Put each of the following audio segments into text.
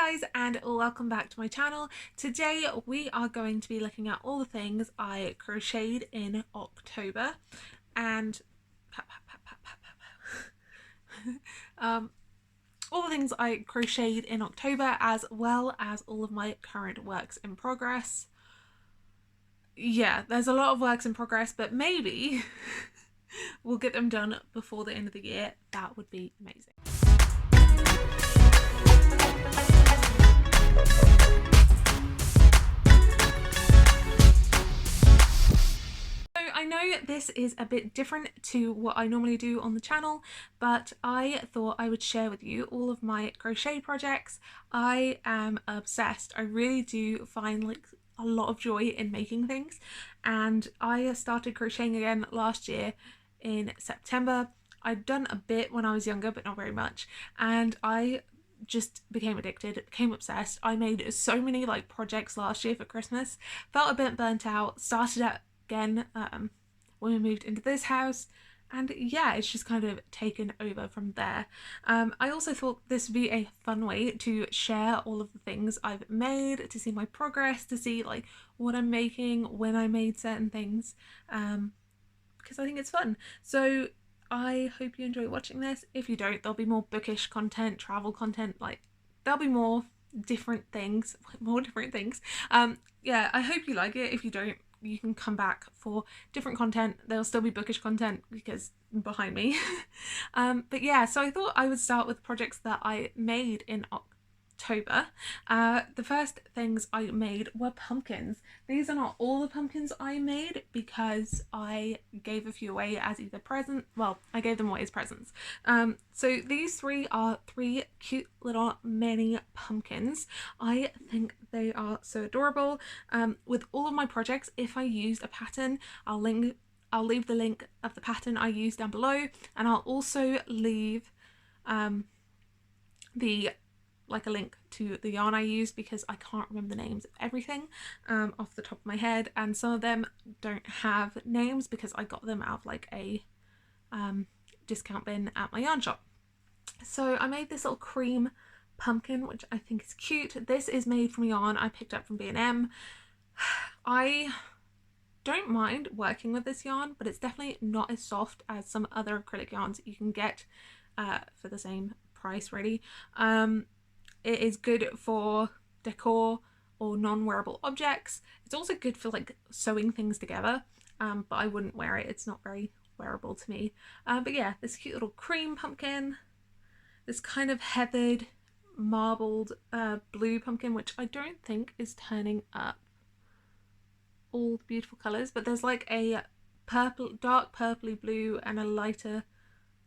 Hi guys, and welcome back to my channel. Today we are going to be looking at all the things I crocheted in October and all the things I crocheted in October, as well as all of my current works in progress. Yeah, there's a lot of works in progress, but maybe we'll get them done before the end of the year. That would be amazing. I know this is a bit different to what I normally do on the channel, but I thought I would share with you all of my crochet projects. I am obsessed. I really do find like a lot of joy in making things, and I started crocheting again last year in September. I'd done a bit when I was younger, but not very much, and I just became addicted, became obsessed. I made so many like projects last year for Christmas, felt a bit burnt out, started at again when we moved into this house, and yeah, it's just kind of taken over from there. I also thought this would be a fun way to share all of the things I've made, to see my progress, to see like what I'm making, when I made certain things, because I think it's fun. So I hope you enjoy watching this. If you don't, there'll be more bookish content, travel content, like there'll be more different things. Yeah, I hope you like it. If you don't, you can come back for different content. There'll still be bookish content because behind me. But yeah, so I thought I would start with projects that I made in October. The first things I made were pumpkins. These are not all the pumpkins I made because I gave a few away as either present. Well, I gave them away as presents. So these three are three cute little mini pumpkins. I think they are so adorable. With all of my projects, if I used a pattern, I'll leave the link of the pattern I used down below, and I'll also leave a link to the yarn I used, because I can't remember the names of everything off the top of my head, and some of them don't have names because I got them out of like a discount bin at my yarn shop. So I made this little cream pumpkin, which I think is cute. This is made from yarn I picked up from B&M. I don't mind working with this yarn, but it's definitely not as soft as some other acrylic yarns you can get for the same price, really. It is good for decor or non-wearable objects. It's also good for like sewing things together, but I wouldn't wear it. It's not very wearable to me. But yeah, this cute little cream pumpkin, this kind of heathered marbled blue pumpkin, which I don't think is turning up all the beautiful colours, but there's like a purple, dark purpley blue and a lighter,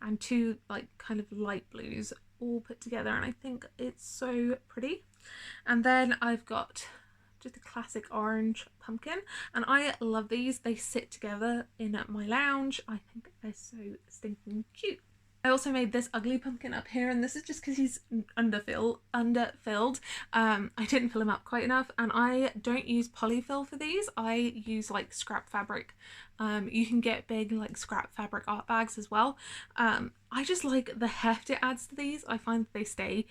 and two like kind of light blues all put together, and I think it's so pretty. And then I've got just a classic orange pumpkin, and I love these. They sit together in my lounge. I think they're so stinking cute. I also made this ugly pumpkin up here, and this is just because he's underfilled. I didn't fill him up quite enough, and I don't use polyfill for these. I use like scrap fabric. You can get big like scrap fabric art bags as well. I just like the heft it adds to these. I find that they stay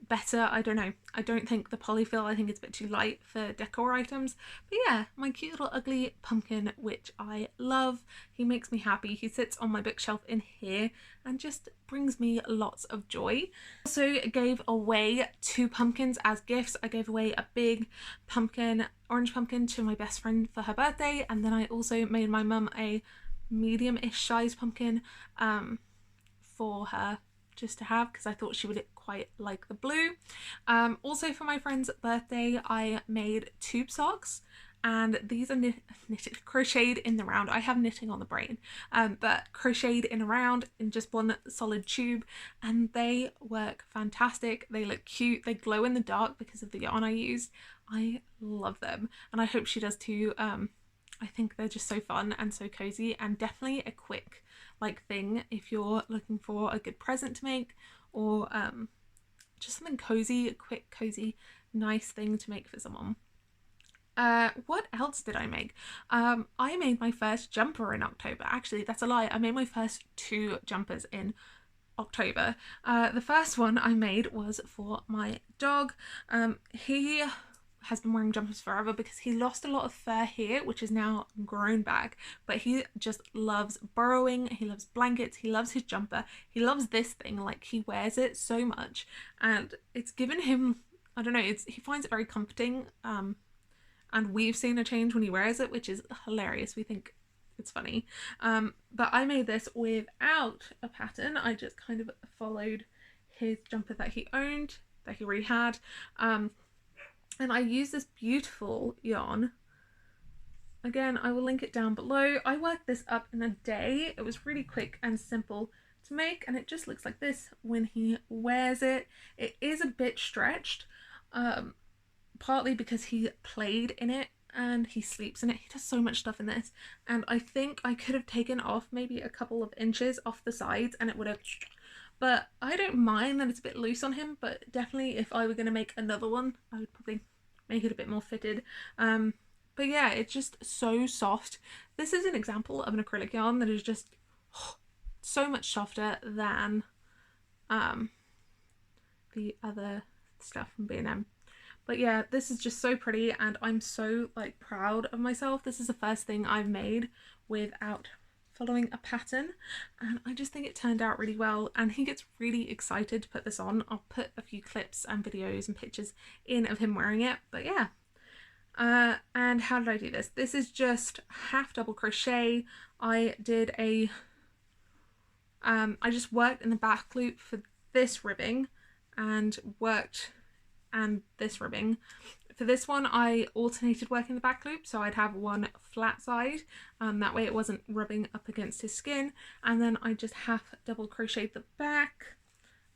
better. I don't know. I don't think the polyfill, I think it's a bit too light for decor items. But yeah, my cute little ugly pumpkin, which I love. He makes me happy. He sits on my bookshelf in here and just brings me lots of joy. Also gave away 2 pumpkins as gifts. I gave away a big pumpkin, orange pumpkin, to my best friend for her birthday, and then I also made my mum a medium-ish size pumpkin for her just to have, because I thought she would quite like the blue. Also for my friend's birthday, I made tube socks, and these are knitted, crocheted in the round. I have knitting on the brain, but crocheted in a round in just one solid tube, and they work fantastic. They look cute. They glow in the dark because of the yarn I used. I love them, and I hope she does too. I think they're just so fun and so cozy, and definitely a quick like thing if you're looking for a good present to make, or just something cozy, a quick cozy nice thing to make for someone. What else did I make? I made my first jumper in October. Actually, that's a lie. I made my first 2 jumpers in October. The first one I made was for my dog. He has been wearing jumpers forever because he lost a lot of fur here, which is now grown back, but he just loves burrowing, he loves blankets, he loves his jumper, he loves this thing, like he wears it so much, and it's given him, I don't know, he finds it very comforting, and we've seen a change when he wears it, which is hilarious. We think it's funny. But I made this without a pattern. I just kind of followed his jumper that he owned, that he already had. And I used this beautiful yarn. Again, I will link it down below. I worked this up in a day. It was really quick and simple to make, and it just looks like this when he wears it. It is a bit stretched, partly because he played in it and he sleeps in it. He does so much stuff in this, and I think I could have taken off maybe a couple of inches off the sides and it would have, but I don't mind that it's a bit loose on him. But definitely if I were going to make another one, I would probably make it a bit more fitted. But yeah, it's just so soft. This is an example of an acrylic yarn that is just so much softer than the other stuff from B&M. But yeah, this is just so pretty, and I'm so like proud of myself. This is the first thing I've made without following a pattern, and I just think it turned out really well, and he gets really excited to put this on. I'll put a few clips and videos and pictures in of him wearing it. But yeah, and how did I do this? This is just half double crochet. I did a I just worked in the back loop for this ribbing and worked and this ribbing. For this one I alternated working the back loop, so I'd have one flat side, that way it wasn't rubbing up against his skin, and then I just half double crocheted the back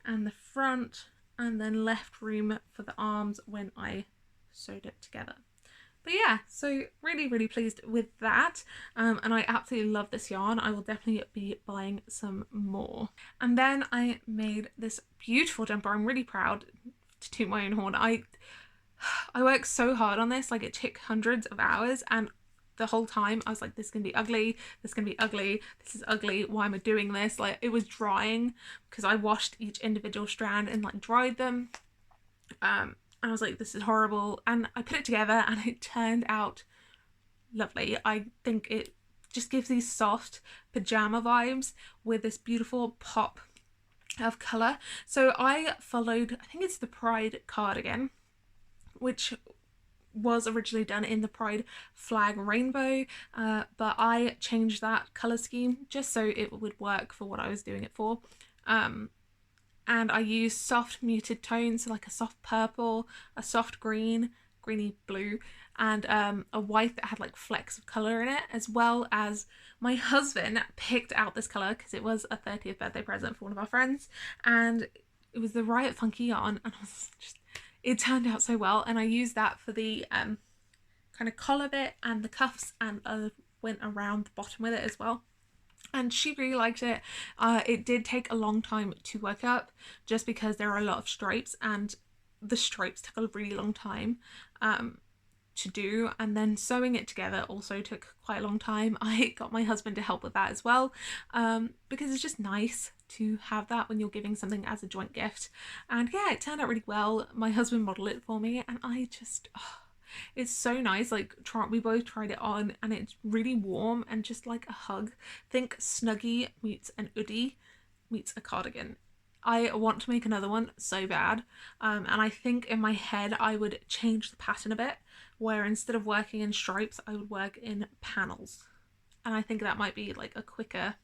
and the front, and then left room for the arms when I sewed it together. But yeah, so really pleased with that, and I absolutely love this yarn. I will definitely be buying some more. And then I made this beautiful jumper. I'm really proud to toot my own horn. I worked so hard on this, like it took hundreds of hours, and the whole time I was like, this is gonna be ugly, this is gonna be ugly, this is ugly, why am I doing this? Like, it was drying because I washed each individual strand and like dried them, and I was like, this is horrible, and I put it together and it turned out lovely. I think it just gives these soft pajama vibes with this beautiful pop of colour. So I followed, I think it's the Pride cardigan, which was originally done in the Pride flag rainbow, but I changed that colour scheme just so it would work for what I was doing it for. And I used soft muted tones, so like a soft purple, a soft green, greeny blue, and a white that had like flecks of colour in it, as well as my husband picked out this colour because it was a 30th birthday present for one of our friends, and it was the Riot Funky yarn, and I was just, it turned out so well, and I used that for the kind of collar bit and the cuffs, and went around the bottom with it as well. And she really liked it. It did take a long time to work up just because there are a lot of stripes, and the stripes took a really long time to do, and then sewing it together also took quite a long time. I got my husband to help with that as well, because it's just nice to have that when you're giving something as a joint gift. And yeah, it turned out really well. My husband modeled it for me, and I just, it's so nice. Like, we both tried it on, and it's really warm and just like a hug. Think Snuggie meets an hoodie meets a cardigan. I want to make another one so bad, and I think in my head I would change the pattern a bit, where instead of working in stripes I would work in panels, and I think that might be like a quicker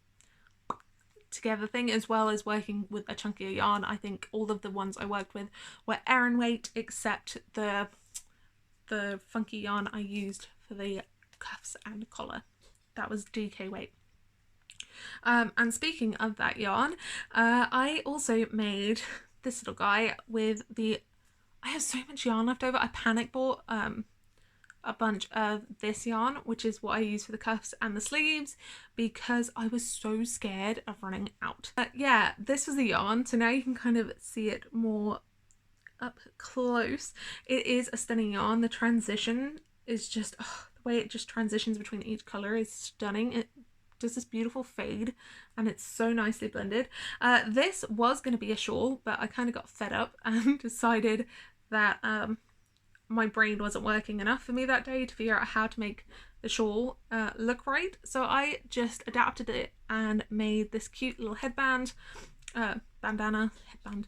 together thing, as well as working with a chunkier yarn. I think all of the ones I worked with were Aran weight, except the funky yarn I used for the cuffs and collar, that was DK weight. And speaking of that yarn, I also made this little guy with the, I have so much yarn left over. I panic bought a bunch of this yarn, which is what I use for the cuffs and the sleeves, because I was so scared of running out. Yeah, this was the yarn, so now you can kind of see it more up close. It is a stunning yarn. The transition is just, the way it just transitions between each colour is stunning. It does this beautiful fade, and it's so nicely blended. This was going to be a shawl, but I kind of got fed up and decided that my brain wasn't working enough for me that day to figure out how to make the shawl look right. So I just adapted it and made this cute little headband, bandana, headband.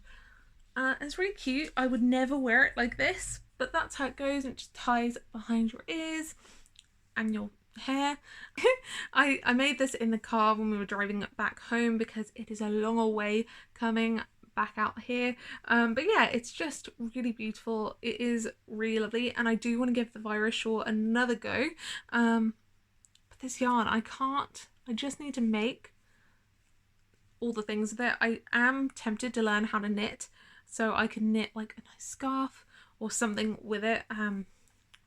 It's really cute. I would never wear it like this, but that's how it goes. It just ties behind your ears and your hair. I made this in the car when we were driving back home because it is a longer way coming back out here, but yeah, it's just really beautiful. It is really lovely, and I do want to give the virus shawl another go, but this yarn, I just need to make all the things with it. I am tempted to learn how to knit so I can knit like a nice scarf or something with it,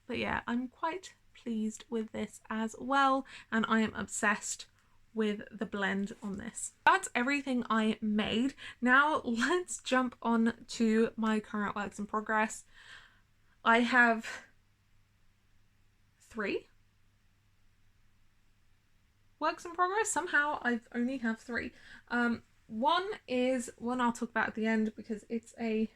but yeah, I'm quite pleased with this as well, and I am obsessed with the blend on this. That's everything I made. Now let's jump on to my current works in progress. I have 3 works in progress. Somehow I've only have 3. One I'll talk about at the end because it's a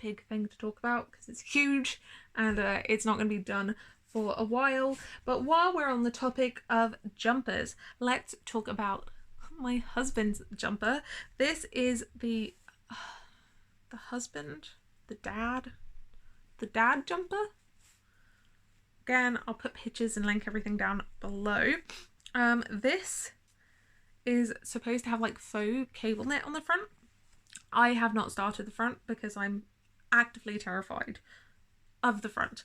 big thing to talk about because it's huge, and it's not going to be done for a while. But while we're on the topic of jumpers, let's talk about my husband's jumper. This is the dad jumper. Again, I'll put pictures and link everything down below. This is supposed to have like faux cable knit on the front. I have not started the front because I'm actively terrified of the front,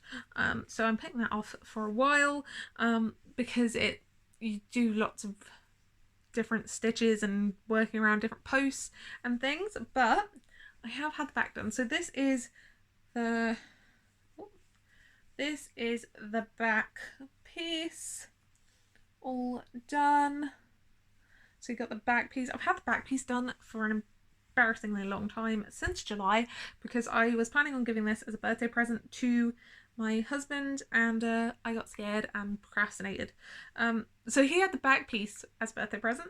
so I'm putting that off for a while, because you do lots of different stitches and working around different posts and things, but I have had the back done. So this is the back piece all done. So you got the back piece. I've had the back piece done for an embarrassingly long time, since July, because I was planning on giving this as a birthday present to my husband, and I got scared and procrastinated. So he had the back piece as a birthday present.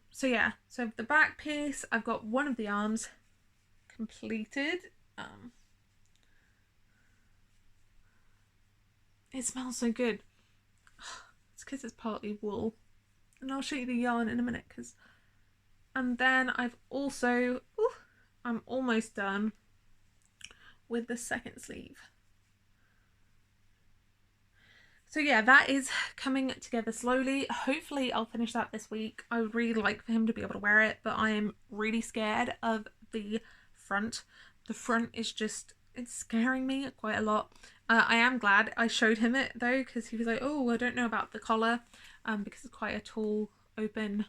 So yeah, so the back piece, I've got one of the arms completed. It smells so good. It's because it's partly wool, and I'll show you the yarn in a minute. And then I've also, I'm almost done with the second sleeve. So yeah, that is coming together slowly. Hopefully I'll finish that this week. I would really like for him to be able to wear it, but I am really scared of the front. The front is just, it's scaring me quite a lot. I am glad I showed him it though, because he was like, oh, I don't know about the collar, because it's quite a tall, open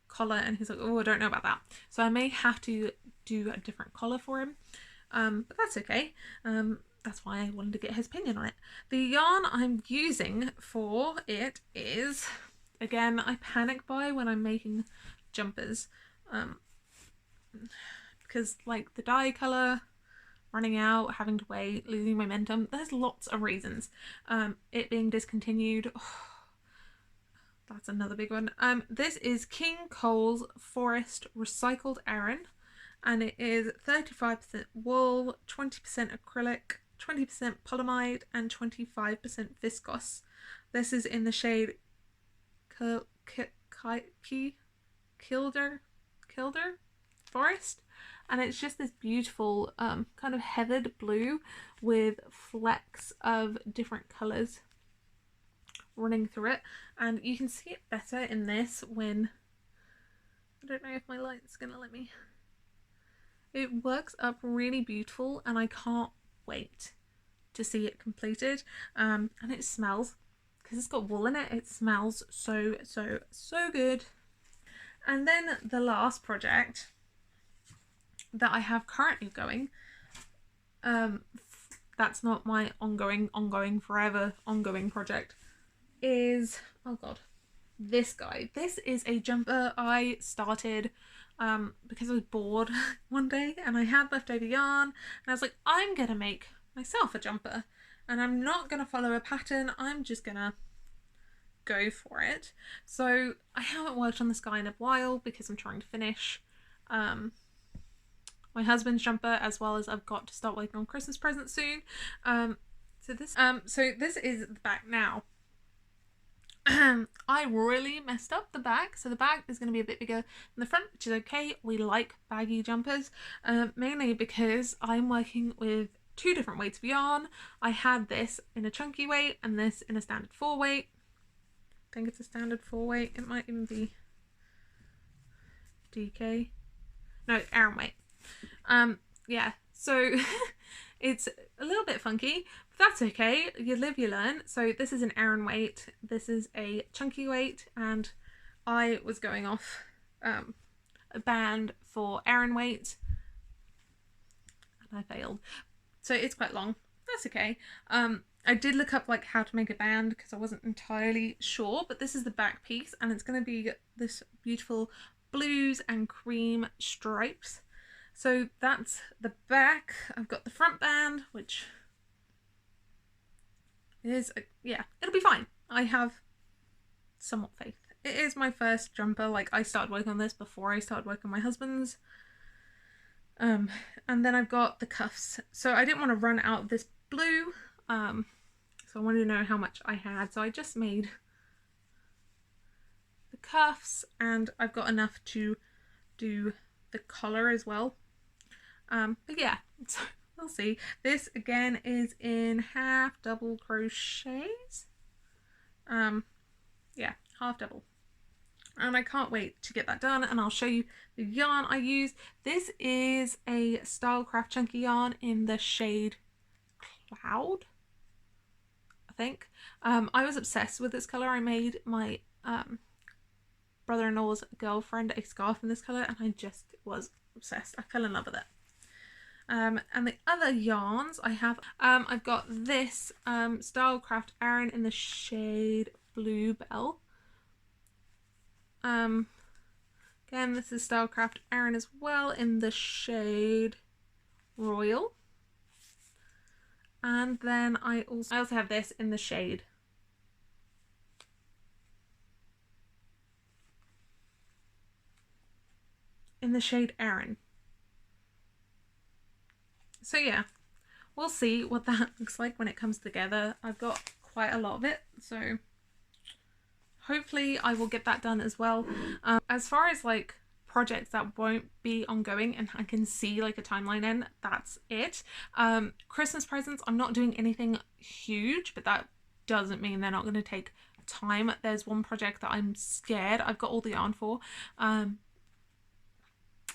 collar, and he's like, oh, I don't know about that. So I may have to do a different collar for him, but that's okay. That's why I wanted to get his opinion on it. The yarn I'm using for it is, again, I panic buy when I'm making jumpers, because like the dye colour running out, having to wait, losing momentum, there's lots of reasons. It being discontinued, that's another big one. This is King Cole's Forest Recycled Aran, and it is 35% wool, 20% acrylic, 20% polyamide, and 25% viscose. This is in the shade Kilder Forest, and it's just this beautiful kind of heathered blue with flecks of different colours running through it, and you can see it better in this when, I don't know if my light's gonna let me, it works up really beautiful, and I can't wait to see it completed. And it smells, because it's got wool in it, it smells so good. And then the last project that I have currently going, that's not my ongoing forever ongoing project, is, oh god, this guy. This is a jumper I started because I was bored one day and I had leftover yarn, and I was like, I'm gonna make myself a jumper, and I'm not gonna follow a pattern, I'm just gonna go for it. So I haven't worked on this guy in a while because I'm trying to finish my husband's jumper, as well as I've got to start working on Christmas presents soon. So this is the back now. I really messed up the back, so the back is going to be a bit bigger than the front, which is okay. We like baggy jumpers, mainly because I'm working with 2 different weights of yarn. I had this in a chunky weight and this in a standard 4 weight. I think it's a standard 4 weight. It might even be DK. No, Aran weight. Yeah, so it's a little bit funky, but that's okay. You live, you learn. So this is an Aran weight, this is a chunky weight, and I was going off a band for Aran weight and I failed. So it's quite long. That's okay. I did look up like how to make a band because I wasn't entirely sure, but this is the back piece and it's going to be this beautiful blues and cream stripes. So that's the back. I've got the front band, which is, yeah, it'll be fine. I have somewhat faith. It is my first jumper. Like, I started working on this before I started working on my husband's. And then I've got the cuffs. So I didn't want to run out of this blue. So I wanted to know how much I had. So I just made the cuffs and I've got enough to do the collar as well. But yeah, so we'll see. This again is in half double crochets. Yeah, half double. And I can't wait to get that done, and I'll show you the yarn I used. This is a Stylecraft chunky yarn in the shade Cloud, I think. I was obsessed with this colour. I made my brother-in-law's girlfriend a scarf in this colour and I just was obsessed. I fell in love with it. And the other yarns I have, I've got this Stylecraft Aran in the shade Bluebell. Again, this is Stylecraft Aran as well in the shade Royal. And then I also have this in the shade Aran. So yeah, we'll see what that looks like when it comes together. I've got quite a lot of it, so hopefully I will get that done as well. As far as like projects that won't be ongoing and I can see like a timeline in, that's it. Christmas presents, I'm not doing anything huge, but that doesn't mean they're not going to take time. There's one project that I'm scared I've got all the yarn for,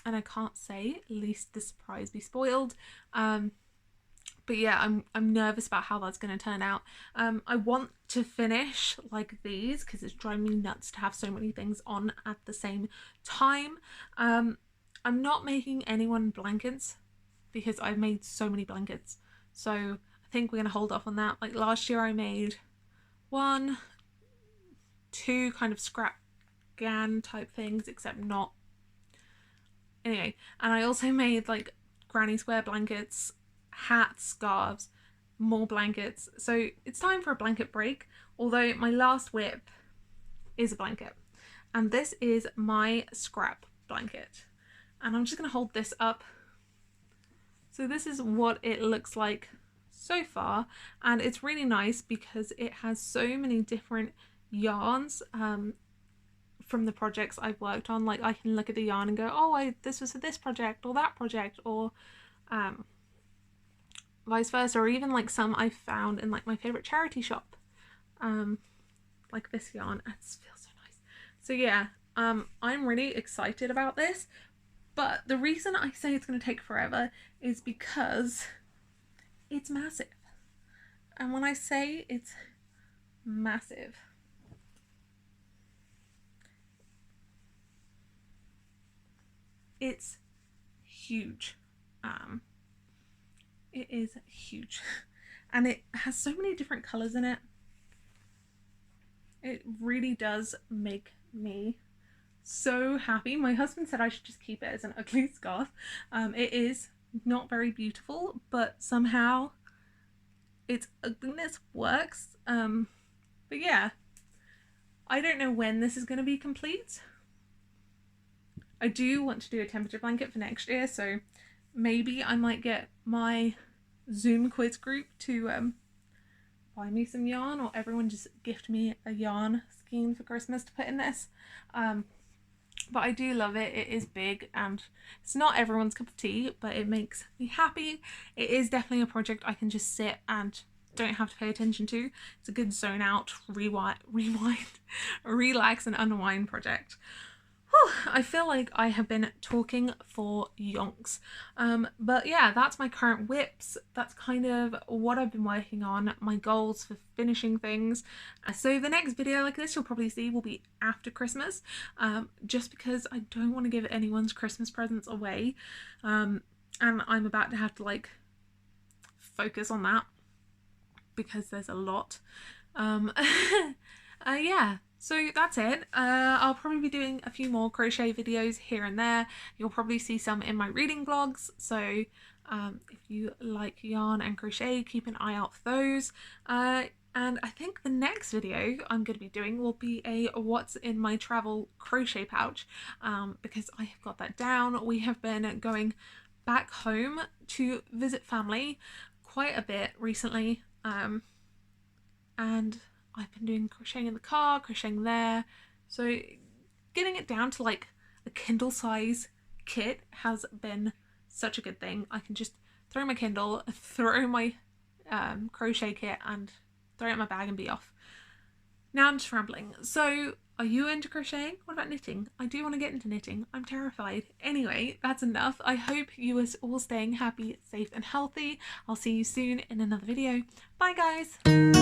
and I can't say, least the surprise be spoiled. But yeah, I'm nervous about how that's going to turn out. I want to finish like these because it's driving me nuts to have so many things on at the same time. I'm not making anyone blankets because I've made so many blankets. So I think we're going to hold off on that. Like last year I made 1, 2 kind of scrap GAN type things, except not. Anyway, and I also made like granny square blankets, hats, scarves, more blankets. So it's time for a blanket break, although my last WIP is a blanket. And this is my scrap blanket. And I'm just going to hold this up. So this is what it looks like so far. And it's really nice because it has so many different yarns from the projects I've worked on. Like I can look at the yarn and go, oh, this was for this project or that project, or vice versa, or even like some I found in like my favorite charity shop, like this yarn. It feels so nice. So yeah, I'm really excited about this, but the reason I say it's going to take forever is because it's massive. And when I say it's massive, it's huge. It is huge and it has so many different colors in it. It really does make me so happy. My husband said I should just keep it as an ugly scarf. It is not very beautiful, but somehow its ugliness works. But yeah, I don't know when this is going to be complete. I do want to do a temperature blanket for next year, so maybe I might get my Zoom quiz group to buy me some yarn, or everyone just gift me a yarn skein for Christmas to put in this. But I do love it. It is big and it's not everyone's cup of tea, but it makes me happy. It is definitely a project I can just sit and don't have to pay attention to. It's a good zone out, rewind, relax and unwind project. Whew, I feel like I have been talking for yonks. But yeah, that's my current WIPS. That's kind of what I've been working on, my goals for finishing things. So the next video like this you'll probably see will be after Christmas, just because I don't want to give anyone's Christmas presents away. And I'm about to have to like focus on that because there's a lot. Yeah. So that's it. I'll probably be doing a few more crochet videos here and there. You'll probably see some in my reading vlogs. So if you like yarn and crochet, keep an eye out for those. And I think the next video I'm going to be doing will be a what's in my travel crochet pouch, because I have got that down. We have been going back home to visit family quite a bit recently, and I've been doing crocheting in the car, crocheting there, so getting it down to like a Kindle size kit has been such a good thing. I can just throw my Kindle, throw my crochet kit and throw it in my bag and be off. Now I'm just rambling. So are you into crocheting? What about knitting? I do want to get into knitting. I'm terrified. Anyway, that's enough. I hope you are all staying happy, safe and healthy. I'll see you soon in another video. Bye guys.